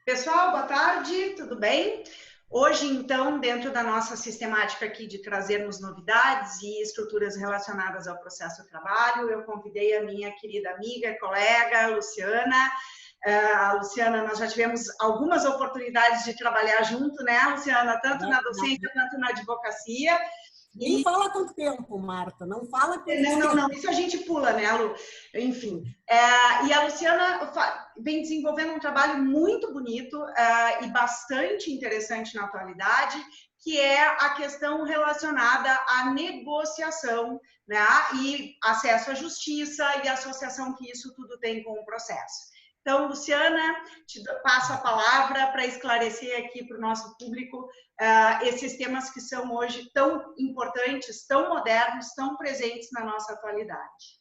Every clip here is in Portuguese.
Pessoal, boa tarde, tudo bem? Hoje, então, dentro da nossa sistemática aqui de trazermos novidades e estruturas relacionadas ao processo de trabalho, eu convidei a minha querida amiga e colega, Luciana. A Luciana, nós já tivemos algumas oportunidades de trabalhar junto, né, Luciana? Tanto na docência quanto na advocacia. Nem fala quanto tempo, Marta, não fala quanto Não, tempo. isso a gente pula, né, Lu? Enfim. E a Luciana vem desenvolvendo um trabalho muito bonito e bastante interessante na atualidade, que é a questão relacionada à negociação, né, e acesso à justiça e a associação que isso tudo tem com o processo. Então, Luciana, te passo a palavra para esclarecer aqui para o nosso público esses temas que são hoje tão importantes, tão modernos, tão presentes na nossa atualidade.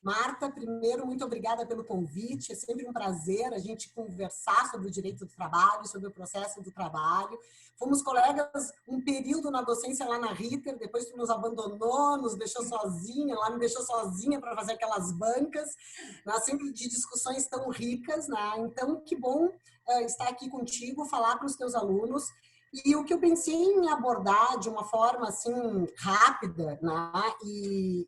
Marta, primeiro, muito obrigada pelo convite. É sempre um prazer a gente conversar sobre o direito do trabalho, sobre o processo do trabalho. Fomos colegas um período na docência lá na Ritter, depois tu nos abandonou, nos deixou sozinha, lá me deixou sozinha para fazer aquelas bancas, né? Sempre de discussões tão ricas, né? Então, que bom estar aqui contigo, falar para os teus alunos. E o que eu pensei em abordar de uma forma assim rápida, né? e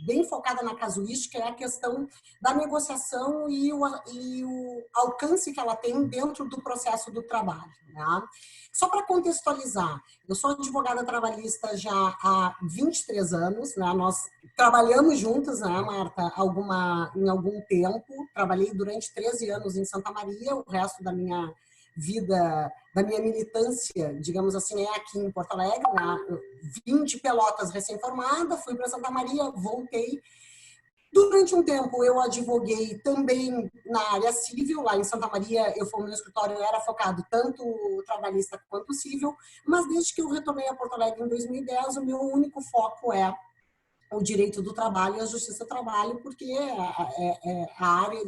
bem focada na casuística, é a questão da negociação e o alcance que ela tem dentro do processo do trabalho. Né? Só para contextualizar, eu sou advogada trabalhista já há 23 anos, né? Nós trabalhamos juntas, né, Marta, em algum tempo. Trabalhei durante 13 anos em Santa Maria, o resto da minha vida, da minha militância, digamos assim, é aqui em Porto Alegre, né? Vim de Pelotas recém-formada, fui para Santa Maria, voltei. Durante um tempo eu advoguei também na área civil, lá em Santa Maria, o meu escritório era focado tanto trabalhista quanto civil, mas desde que eu retornei a Porto Alegre em 2010, o meu único foco é o direito do trabalho e a justiça do trabalho, porque é a área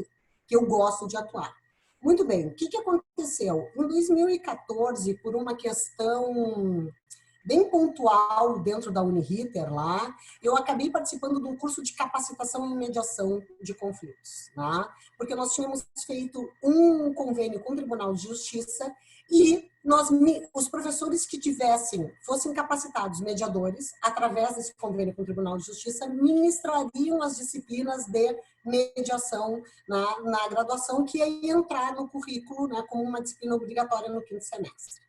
que eu gosto de atuar. Muito bem, o que aconteceu? Em 2014, por uma questão bem pontual dentro da Uniriter lá, eu acabei participando de um curso de capacitação em mediação de conflitos, né? Porque nós tínhamos feito um convênio com o Tribunal de Justiça e os professores que fossem capacitados mediadores, através desse convênio com o Tribunal de Justiça, ministrariam as disciplinas de mediação na graduação, que ia entrar no currículo, né, como uma disciplina obrigatória no quinto semestre.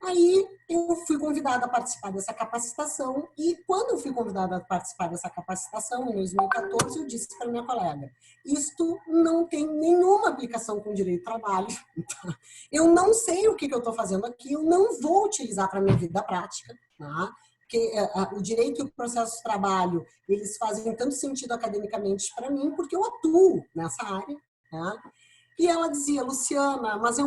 Aí eu fui convidada a participar dessa capacitação e quando eu fui convidada a participar dessa capacitação, em 2014, eu disse para minha colega, isto não tem nenhuma aplicação com direito do trabalho, eu não sei o que eu estou fazendo aqui, eu não vou utilizar para a minha vida prática, tá? Porque o direito e o processo de trabalho, eles fazem tanto sentido academicamente para mim, porque eu atuo nessa área, tá? E ela dizia, Luciana, mas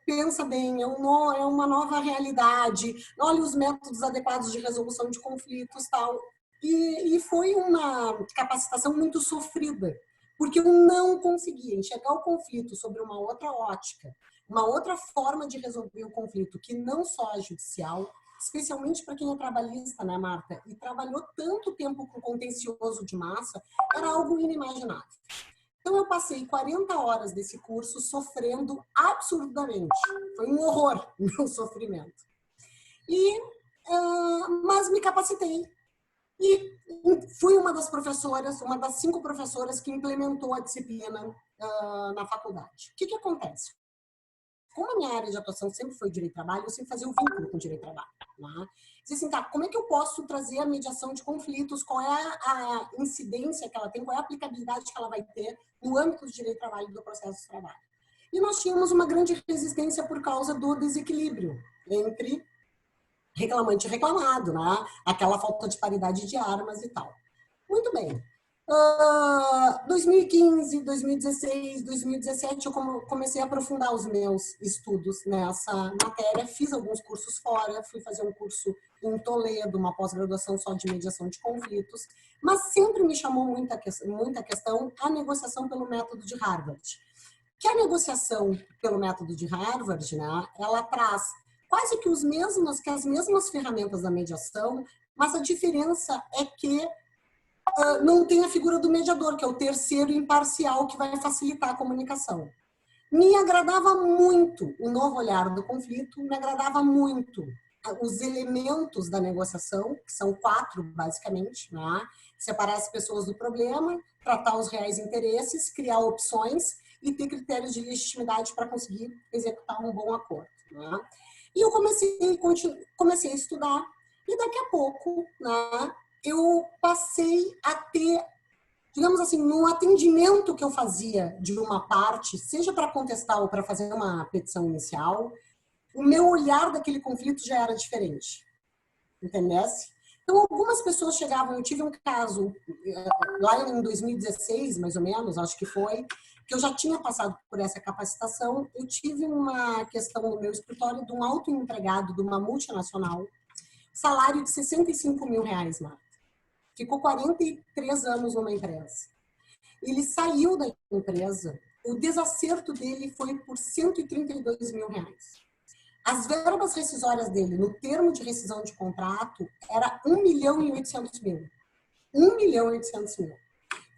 pensa bem, é uma nova realidade, olha os métodos adequados de resolução de conflitos e tal. E foi uma capacitação muito sofrida, porque eu não conseguia enxergar o conflito sobre uma outra ótica, uma outra forma de resolver o conflito, que não só a judicial, especialmente para quem é trabalhista, né, Marta? E trabalhou tanto tempo com contencioso de massa, era algo inimaginável. Então, eu passei 40 horas desse curso sofrendo absurdamente. Foi um horror o meu sofrimento. Mas me capacitei. E fui uma das 5 professoras que implementou a disciplina na faculdade. O que acontece? Como a minha área de atuação sempre foi direito do trabalho, eu sempre fazia o vínculo com o direito do trabalho. Né? Dizia assim, tá, como é que eu posso trazer a mediação de conflitos, qual é a incidência que ela tem, qual é a aplicabilidade que ela vai ter no âmbito do direito do trabalho e do processo de trabalho. E nós tínhamos uma grande resistência por causa do desequilíbrio entre reclamante e reclamado, né? Aquela falta de paridade de armas e tal. Muito bem. 2015, 2016, 2017, eu comecei a aprofundar os meus estudos nessa matéria, fiz alguns cursos fora, fui fazer um curso em Toledo, uma pós-graduação só de mediação de conflitos, mas sempre me chamou muita questão a negociação pelo método de Harvard. Que a negociação pelo método de Harvard, né, ela traz quase que as mesmas ferramentas da mediação, mas a diferença é que não tem a figura do mediador, que é o terceiro imparcial que vai facilitar a comunicação. Me agradava muito o novo olhar do conflito, me agradava muito os elementos da negociação, que são 4, basicamente, né? Separar as pessoas do problema, tratar os reais interesses, criar opções e ter critérios de legitimidade para conseguir executar um bom acordo, né? E eu comecei a estudar e daqui a pouco, né, eu passei a ter, digamos assim, no atendimento que eu fazia de uma parte, seja para contestar ou para fazer uma petição inicial, o meu olhar daquele conflito já era diferente, entendesse? Então, algumas pessoas chegavam, eu tive um caso lá em 2016, mais ou menos, acho que foi, que eu já tinha passado por essa capacitação, eu tive uma questão no meu escritório de um autoempregado de uma multinacional, salário de 65 mil reais, Marta. Ficou 43 anos numa empresa. Ele saiu da empresa, o desacerto dele foi por 132 mil reais. As verbas rescisórias dele, no termo de rescisão de contrato, era 1.800.000. 1.800.000.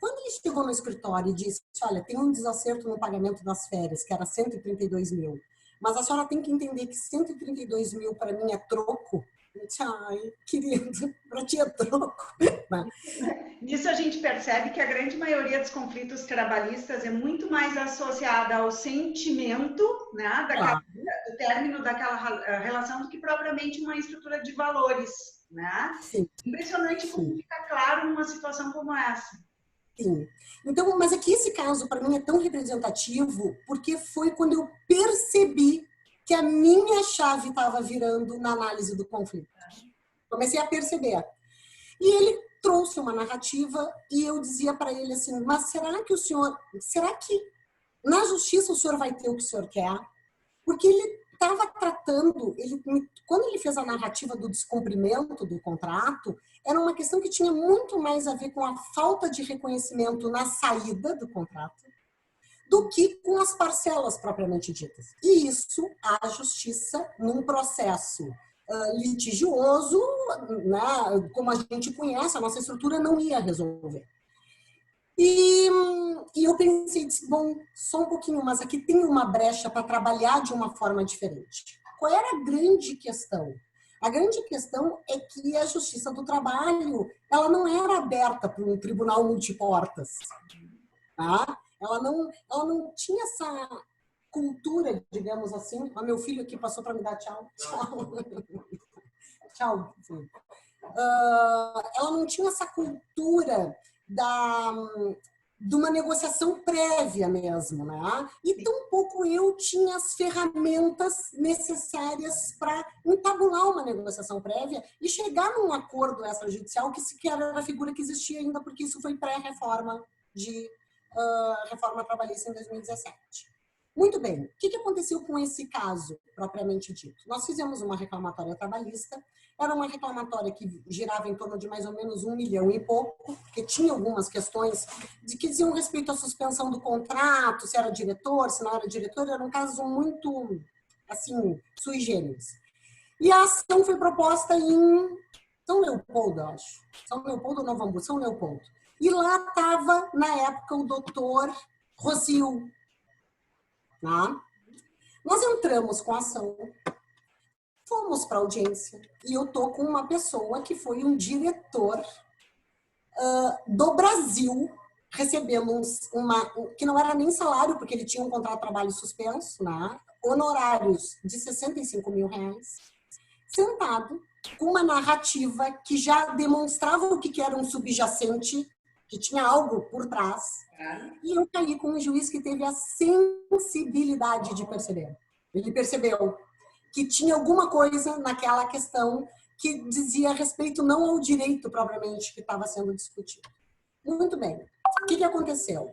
Quando ele chegou no escritório e disse, olha, tem um desacerto no pagamento das férias, que era 132 mil, mas a senhora tem que entender que 132 mil para mim é troco. Eu disse, ai, querido, para ti é troco. Nisso a gente percebe que a grande maioria dos conflitos trabalhistas é muito mais associada ao sentimento, né, do término daquela relação do que propriamente uma estrutura de valores, né? Sim. Impressionante como fica claro numa situação como essa. Sim. Então, mas aqui esse caso para mim é tão representativo porque foi quando eu percebi que a minha chave estava virando na análise do conflito. Comecei a perceber. E ele trouxe uma narrativa e eu dizia para ele assim, mas será que na justiça o senhor vai ter o que o senhor quer? Porque ele estava tratando, quando ele fez a narrativa do descumprimento do contrato, era uma questão que tinha muito mais a ver com a falta de reconhecimento na saída do contrato do que com as parcelas propriamente ditas. E isso a justiça, num processo litigioso, né, como a gente conhece, a nossa estrutura não ia resolver. E eu pensei, bom, só um pouquinho, mas aqui tem uma brecha para trabalhar de uma forma diferente. Qual era a grande questão? A grande questão é que a Justiça do Trabalho, ela não era aberta para um tribunal multiportas. Tá? Ela não tinha essa cultura, digamos assim. O meu filho aqui passou para me dar tchau. Tchau. Tchau. Ela não tinha essa cultura de uma negociação prévia mesmo, né? E tampouco eu tinha as ferramentas necessárias para entabular uma negociação prévia e chegar num acordo extrajudicial que sequer era a figura que existia ainda, porque isso foi pré-reforma reforma trabalhista em 2017. Muito bem, o que aconteceu com esse caso, propriamente dito? Nós fizemos uma reclamatória trabalhista, era uma reclamatória que girava em torno de mais ou menos 1 milhão e pouco, porque tinha algumas questões que diziam respeito à suspensão do contrato, se era diretor, se não era diretor, era um caso muito, assim, sui generis. E a ação foi proposta em São Leopoldo, acho. São Leopoldo ou Novo Hamburgo? São Leopoldo. E lá estava, na época, o doutor Rosil. Tá? Nós entramos com a ação, fomos para a audiência, e eu estou com uma pessoa que foi um diretor do Brasil, recebendo que não era nem salário, porque ele tinha um contrato de trabalho suspenso, né? Honorários de 65 mil reais, sentado com uma narrativa que já demonstrava o que era um subjacente, que tinha algo por trás, e eu caí com um juiz que teve a sensibilidade de perceber. Ele percebeu que tinha alguma coisa naquela questão que dizia respeito não ao direito propriamente que estava sendo discutido. Muito bem. O que aconteceu?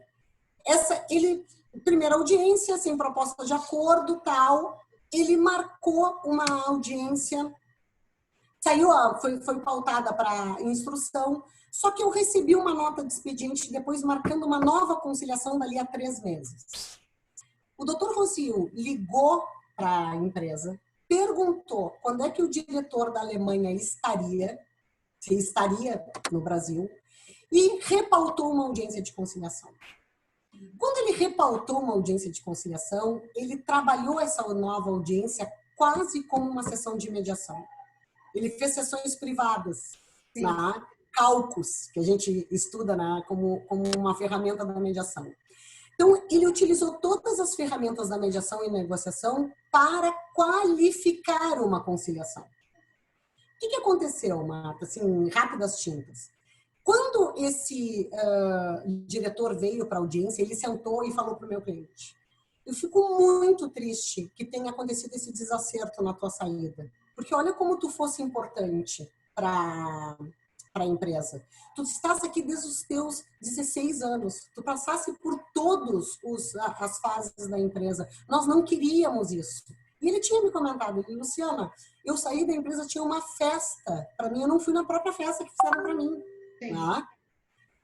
Primeira audiência, sem proposta de acordo, tal, ele marcou uma audiência, foi pautada para instrução, só que eu recebi uma nota de expediente depois marcando uma nova conciliação dali a 3 meses. O doutor Rosil ligou para a empresa, perguntou quando é que o diretor da Alemanha estaria no Brasil, e repautou uma audiência de conciliação. Quando ele repautou uma audiência de conciliação, ele trabalhou essa nova audiência quase como uma sessão de mediação. Ele fez sessões privadas, né? Caucus, que a gente estuda, né? como uma ferramenta da mediação. Então, ele utilizou todas as ferramentas da mediação e negociação para qualificar uma conciliação. O que aconteceu, Marta? Assim, rápidas tintas. Quando esse diretor veio para a audiência, ele sentou e falou para o meu cliente: eu fico muito triste que tenha acontecido esse desacerto na tua saída, porque olha como tu fosse importante para a empresa. Tu estás aqui desde os teus 16 anos, tu passasse por todas as fases da empresa. Nós não queríamos isso. E ele tinha me comentado: Luciana, eu saí da empresa, tinha uma festa para mim, eu não fui na própria festa que fizeram para mim. Né?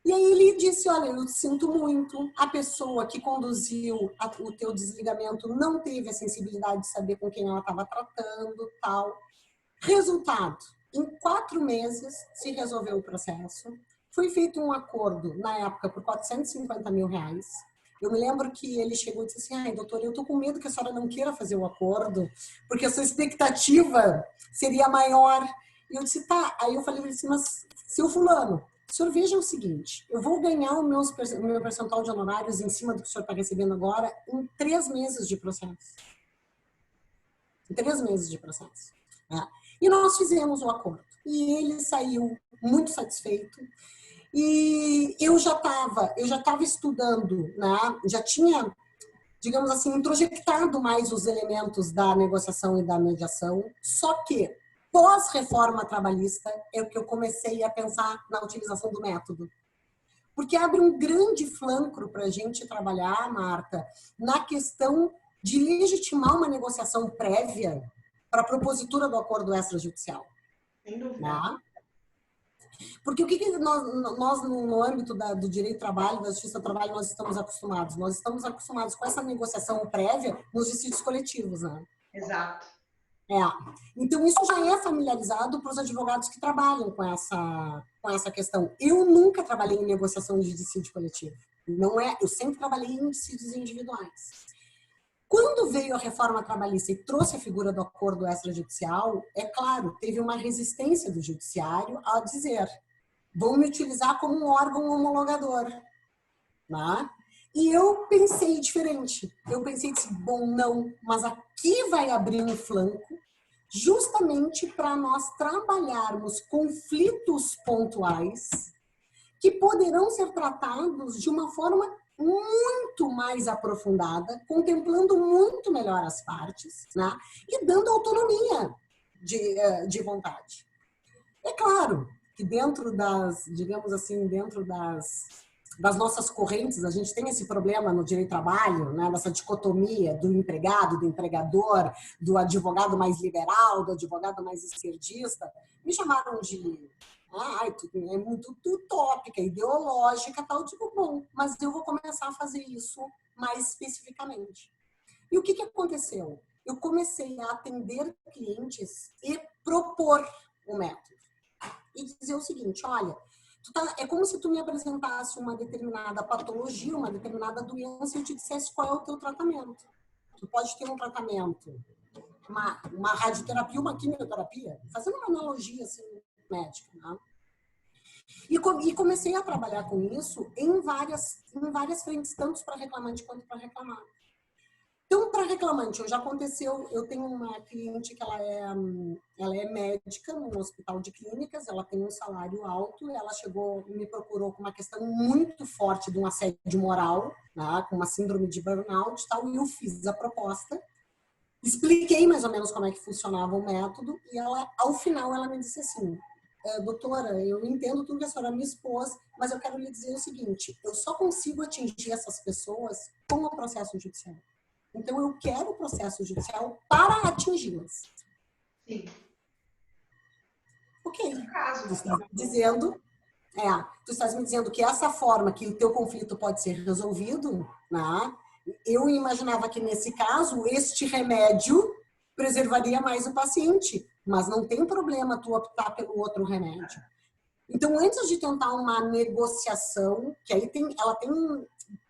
E aí ele disse: olha, eu sinto muito, a pessoa que conduziu o teu desligamento não teve a sensibilidade de saber com quem ela estava tratando, tal. Resultado, em 4 meses se resolveu o processo, foi feito um acordo, na época, por R$450 mil. Eu me lembro que ele chegou e disse assim: ai, doutora, eu tô com medo que a senhora não queira fazer o acordo, porque a sua expectativa seria maior. E eu disse: tá. Aí eu falei assim: mas, seu fulano, o senhor veja o seguinte, eu vou ganhar o meu percentual de honorários em cima do que o senhor está recebendo agora em 3 meses de processo. Em 3 meses de processo. Né? E nós fizemos o acordo. E ele saiu muito satisfeito. E eu já estava estudando, né? Já tinha, digamos assim, introjectado mais os elementos da negociação e da mediação, só que pós-reforma trabalhista é que eu comecei a pensar na utilização do método. Porque abre um grande flanco para a gente trabalhar, Marta, na questão de legitimar uma negociação prévia para a propositura do acordo extrajudicial. Sem dúvida. Né? Porque o que nós no âmbito do direito do trabalho, da justiça do trabalho, nós estamos acostumados? Nós estamos acostumados com essa negociação prévia nos dissídios coletivos, né? Exato. Então, isso já é familiarizado para os advogados que trabalham com essa questão. Eu nunca trabalhei em negociação de dissídio coletivo. Eu sempre trabalhei em dissídios individuais. Quando veio a reforma trabalhista e trouxe a figura do acordo extrajudicial, é claro, teve uma resistência do judiciário a dizer: vão me utilizar como um órgão homologador. Né? E eu pensei diferente. Eu pensei, bom, não, mas aqui vai abrir um flanco justamente para nós trabalharmos conflitos pontuais que poderão ser tratados de uma forma muito mais aprofundada, contemplando muito melhor as partes, né? E dando autonomia de vontade. É claro que dentro das, digamos assim, dentro das nossas correntes, a gente tem esse problema no direito do trabalho, né? Dessa dicotomia do empregado, do empregador, do advogado mais liberal, do advogado mais esquerdista. Me chamaram de é muito utópica, ideológica, tal. Eu digo, bom, mas eu vou começar a fazer isso mais especificamente. E o que aconteceu? Eu comecei a atender clientes e propor o método. E dizer o seguinte: olha, é como se tu me apresentasse uma determinada patologia, uma determinada doença, e eu te dissesse qual é o teu tratamento. Tu pode ter um tratamento, uma radioterapia, uma quimioterapia, fazendo uma analogia assim, médica, né? E comecei a trabalhar com isso em várias frentes, tanto para reclamante quanto para reclamado. Então, para reclamante, já aconteceu, eu tenho uma cliente que ela é médica num hospital de clínicas, ela tem um salário alto, ela chegou e me procurou com uma questão muito forte de um assédio moral, né, com uma síndrome de burnout e tal, e eu fiz a proposta, expliquei mais ou menos como é que funcionava o método, e ela, ao final, ela me disse assim: doutora, eu entendo tudo que a senhora me expôs, mas eu quero lhe dizer o seguinte: eu só consigo atingir essas pessoas com o processo judicial. Então, eu quero o processo judicial para atingi-las. Sim. Ok. Tu estás me dizendo que essa forma que o teu conflito pode ser resolvido, né? Eu imaginava que, nesse caso, este remédio preservaria mais o paciente, mas não tem problema tu optar pelo outro remédio. Então, antes de tentar uma negociação, que aí ela tem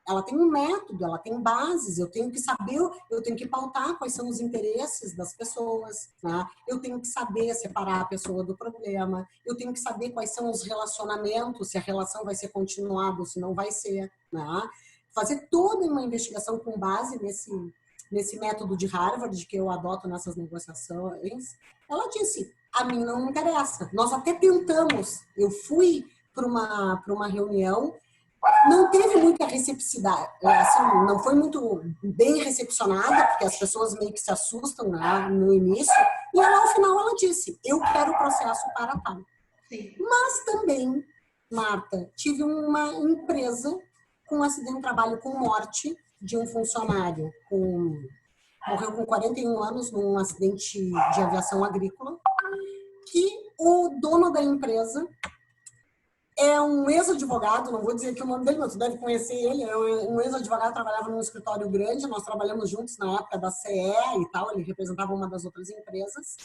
ela tem um método, ela tem bases, eu tenho que saber, eu tenho que pautar quais são os interesses das pessoas, né? Eu tenho que saber separar a pessoa do problema, eu tenho que saber quais são os relacionamentos, se a relação vai ser continuada ou se não vai ser, né? Fazer toda uma investigação com base nesse método de Harvard que eu adoto nessas negociações. Ela disse, a mim não me interessa. Nós até tentamos, eu fui para uma reunião, não teve muita receptividade, assim, não foi muito bem recepcionada, porque as pessoas meio que se assustam, né, no início, e ela, ao final ela disse, eu quero o processo para tal. Sim. Mas também, Marta, tive uma empresa com um acidente de trabalho com morte de um funcionário, morreu com 41 anos num acidente de aviação agrícola, que o dono da empresa é um ex-advogado, não vou dizer aqui o nome dele, mas tu deve conhecer ele, é um ex-advogado, trabalhava num escritório grande, nós trabalhamos juntos na época da CE e tal, ele representava uma das outras empresas,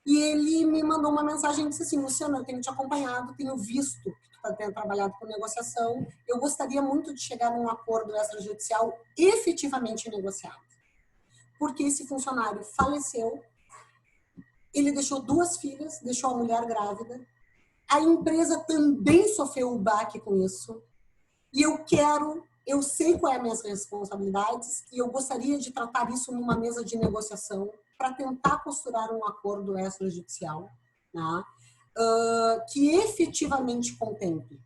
e ele me mandou uma mensagem e disse assim, Luciana, eu tenho te acompanhado, tenho visto que tu tem trabalhado com negociação, eu gostaria muito de chegar num acordo extrajudicial efetivamente negociado. Porque esse funcionário faleceu, ele deixou 2 filhas, deixou a mulher grávida, a empresa também sofreu um baque com isso. E eu sei qual é as minhas responsabilidades e eu gostaria de tratar isso numa mesa de negociação para tentar costurar um acordo extrajudicial, né, que efetivamente contemple.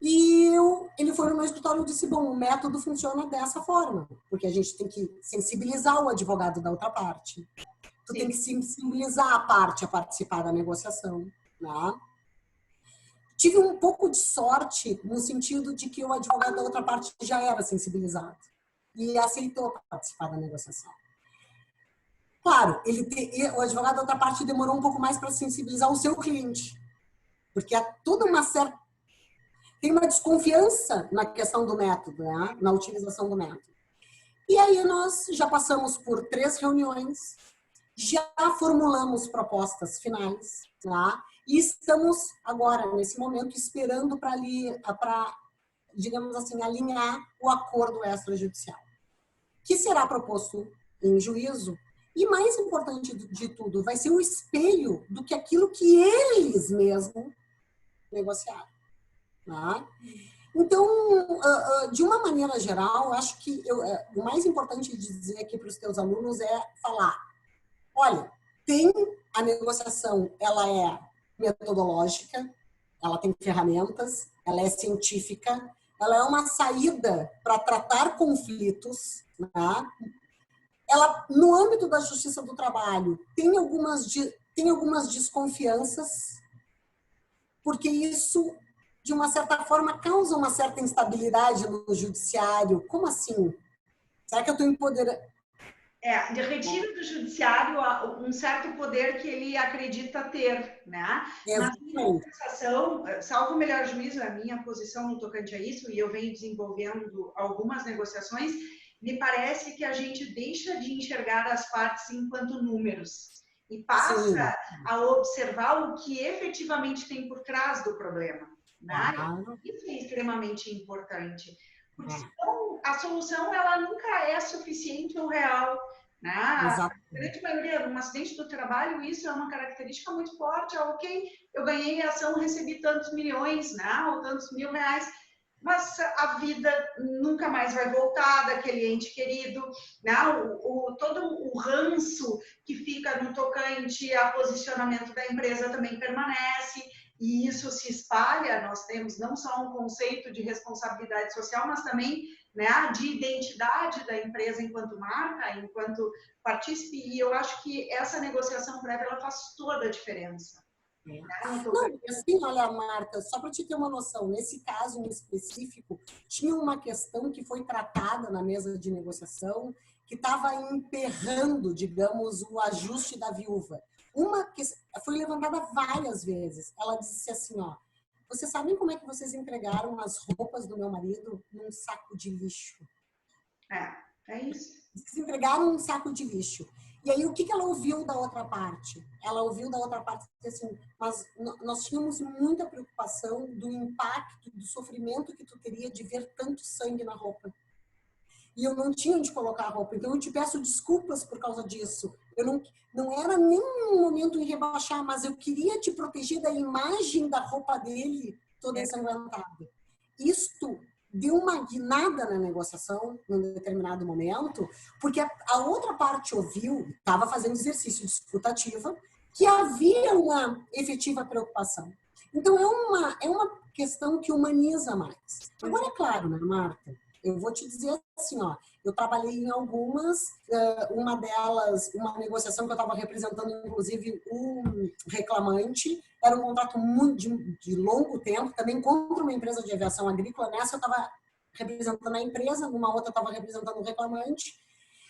E ele foi no meu escritório e disse, bom, o método funciona dessa forma, porque a gente tem que sensibilizar o advogado da outra parte. Tu tem que sensibilizar a parte a participar da negociação, né? Tive um pouco de sorte no sentido de que o advogado da outra parte já era sensibilizado e aceitou participar da negociação. Claro, o advogado da outra parte demorou um pouco mais para sensibilizar o seu cliente, porque há toda uma certa... Tem uma desconfiança na questão do método, né? Na utilização do método. E aí nós já passamos por 3 reuniões, já formulamos propostas finais, tá? E estamos agora, nesse momento, esperando para, digamos assim, alinhar o acordo extrajudicial, que será proposto em juízo. E mais importante de tudo, vai ser o espelho do que aquilo que eles mesmos negociaram. Tá? Então, de uma maneira geral, acho que o mais importante de dizer aqui para os teus alunos é falar, olha, a negociação, ela é metodológica, ela tem ferramentas, ela é científica, ela é uma saída para tratar conflitos, né? Ela, no âmbito da justiça do trabalho, tem algumas desconfianças, porque isso, de uma certa forma, causa uma certa instabilidade no judiciário. Como assim? Será que eu estou empoderando? Retira do judiciário um certo poder que ele acredita ter, né? Mas, em compensação, salvo o melhor juízo, a minha posição no tocante a isso, e eu venho desenvolvendo algumas negociações, me parece que a gente deixa de enxergar as partes enquanto números e passa a observar o que efetivamente tem por trás do problema, né? Isso é extremamente importante. Porque senão, a solução ela nunca é suficiente ou real. Né? A grande maioria, no acidente do trabalho, isso é uma característica muito forte. Ok, eu ganhei a ação, recebi tantos milhões, né? Ou tantos mil reais, mas a vida nunca mais vai voltar daquele ente querido. Né? Todo o ranço que fica no tocante a posicionamento da empresa também permanece. E isso se espalha, nós temos não só um conceito de responsabilidade social, mas também, né, de identidade da empresa enquanto marca, enquanto partícipe, e eu acho que essa negociação prévia ela faz toda a diferença. Não, assim, olha, Marta, só para te ter uma noção, nesse caso em específico, tinha uma questão que foi tratada na mesa de negociação que estava emperrando, digamos, o ajuste da viúva. Uma que foi levantada várias vezes. Ela disse assim, ó, vocês sabem como é que vocês entregaram as roupas do meu marido num saco de lixo? É isso. Vocês entregaram um saco de lixo. E aí, o que ela ouviu da outra parte? Ela ouviu da outra parte assim, mas nós tínhamos muita preocupação do impacto, do sofrimento que tu teria de ver tanto sangue na roupa. E eu não tinha onde colocar a roupa. Então, eu te peço desculpas por causa disso. Eu não era nenhum momento em rebaixar, mas eu queria te proteger da imagem da roupa dele toda ensanguentada. Isto deu uma guinada na negociação, num determinado momento, porque a outra parte ouviu, estava fazendo exercício de escutativa, que havia uma efetiva preocupação. Então, é uma questão que humaniza mais. Agora, é claro, né, Marta? Eu vou te dizer assim, ó, eu trabalhei em algumas, uma delas, uma negociação que eu estava representando, inclusive, o reclamante, era um contrato muito de longo tempo, também contra uma empresa de aviação agrícola. Nessa eu estava representando a empresa, numa outra eu estava representando o reclamante,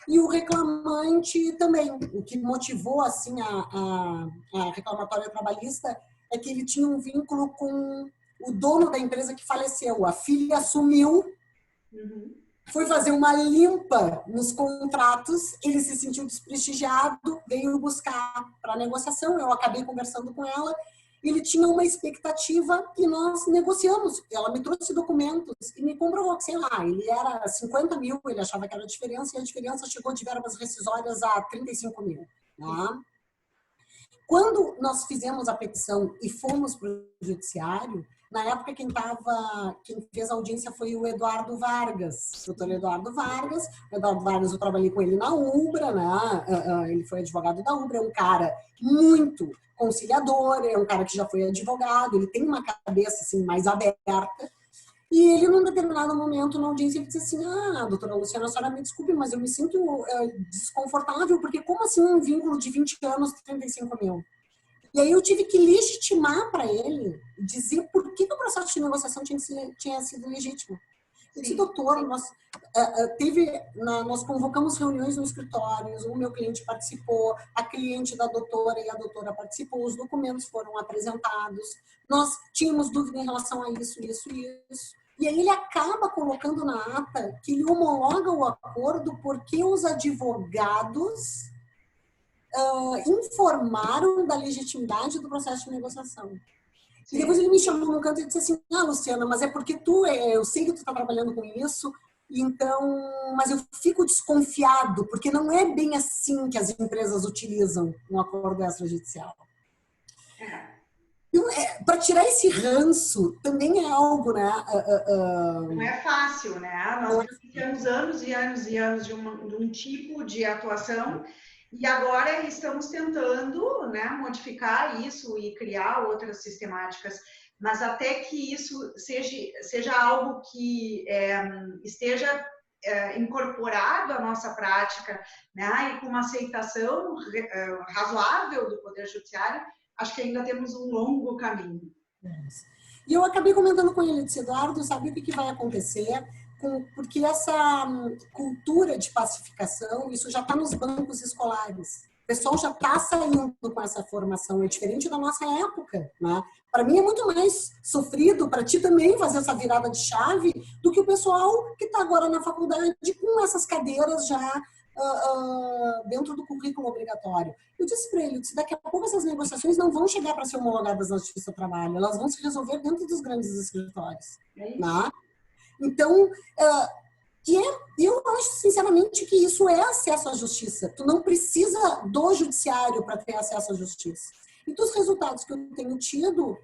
e o reclamante também, o que motivou assim a reclamatória trabalhista é que ele tinha um vínculo com o dono da empresa que faleceu. A filha assumiu, foi fazer uma limpa nos contratos, ele se sentiu desprestigiado, veio buscar para a negociação, eu acabei conversando com ela, ele tinha uma expectativa e nós negociamos. Ela me trouxe documentos e me comprovou que, sei lá, ele era 50 mil, ele achava que era a diferença, e a diferença chegou de verbas rescisórias a 35 mil. Tá? Quando nós fizemos a petição e fomos para o judiciário, na época quem fez a audiência foi o Eduardo Vargas, o doutor Eduardo Vargas. O Eduardo Vargas, eu trabalhei com ele na Ubra, né? Ele foi advogado da Ubra, é um cara muito conciliador, é um cara que já foi advogado, ele tem uma cabeça assim, mais aberta. E ele, num determinado momento, na audiência, ele disse assim, doutora Luciana, a senhora me desculpe, mas eu me sinto desconfortável, porque como assim um vínculo de 20 anos, 35 mil? E aí eu tive que legitimar para ele, dizer por que o processo de negociação tinha sido legítimo. Eu disse, doutor, nós convocamos reuniões no escritório, o meu cliente participou, a cliente da doutora e a doutora participou, os documentos foram apresentados, nós tínhamos dúvida em relação a isso, isso e isso. E aí ele acaba colocando na ata que ele homologa o acordo porque os advogados informaram da legitimidade do processo de negociação. Sim. E depois ele me chamou no canto e disse assim, Luciana, mas é porque eu sei que tu está trabalhando com isso, então, mas eu fico desconfiado, porque não é bem assim que as empresas utilizam um acordo extrajudicial. Então, para tirar esse ranço, também é algo, né? Não é fácil, né? Nós tivemos anos e anos e anos de um tipo de atuação e agora estamos tentando, né, modificar isso e criar outras sistemáticas, mas até que isso seja algo que esteja incorporado à nossa prática, né, e com uma aceitação razoável do Poder Judiciário, acho que ainda temos um longo caminho. E eu acabei comentando com ele, disse, Eduardo, sabe o que vai acontecer? Porque essa cultura de pacificação, isso já está nos bancos escolares. O pessoal já está saindo com essa formação, é diferente da nossa época, né? Para mim é muito mais sofrido, para ti também fazer essa virada de chave, do que o pessoal que está agora na faculdade com essas cadeiras já dentro do currículo obrigatório. Eu disse para ele, daqui a pouco essas negociações não vão chegar para ser homologadas na Justiça do Trabalho, elas vão se resolver dentro dos grandes escritórios. Né? Então, eu acho sinceramente que isso é acesso à justiça. Tu não precisa do judiciário para ter acesso à justiça. E dos resultados que eu tenho tido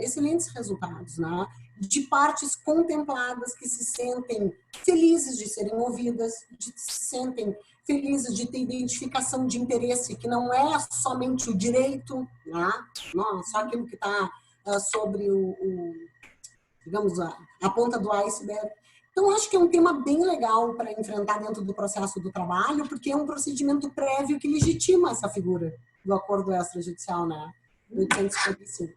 excelentes resultados, né? De partes contempladas que se sentem felizes de serem ouvidas, se sentem felizes de ter identificação de interesse, que não é somente o direito, né? Não, só aquilo que está sobre digamos, a ponta do iceberg. Então, acho que é um tema bem legal para enfrentar dentro do processo do trabalho, porque é um procedimento prévio que legitima essa figura do acordo extrajudicial, né? Do 855.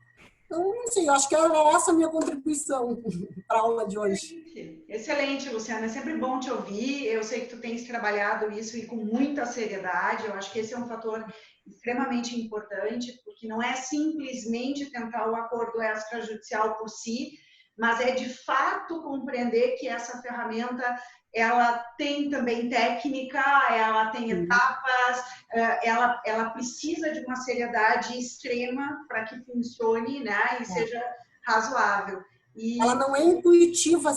Então, não sei, eu acho que era essa a minha contribuição para a aula de hoje. Excelente, Luciana. É sempre bom te ouvir. Eu sei que tu tens trabalhado isso e com muita seriedade. Eu acho que esse é um fator extremamente importante, porque não é simplesmente tentar o acordo extrajudicial por si, mas é de fato compreender que essa ferramenta ela tem também técnica, ela tem etapas, ela precisa de uma seriedade extrema para que funcione, né, e seja razoável. Ela não é intuitiva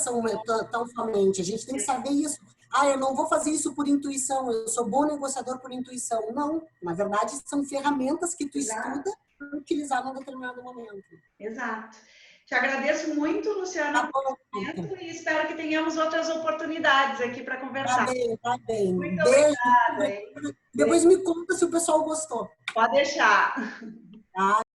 tão somente, a gente tem que saber isso. Eu não vou fazer isso por intuição, eu sou bom negociador por intuição. Não, na verdade, são ferramentas que tu estuda para utilizar num determinado momento. Exato. Te agradeço muito, Luciana, por esse momento e espero que tenhamos outras oportunidades aqui para conversar. Tá bem. Muito Beijo. obrigada. Depois me conta se o pessoal gostou. Pode deixar. Tá?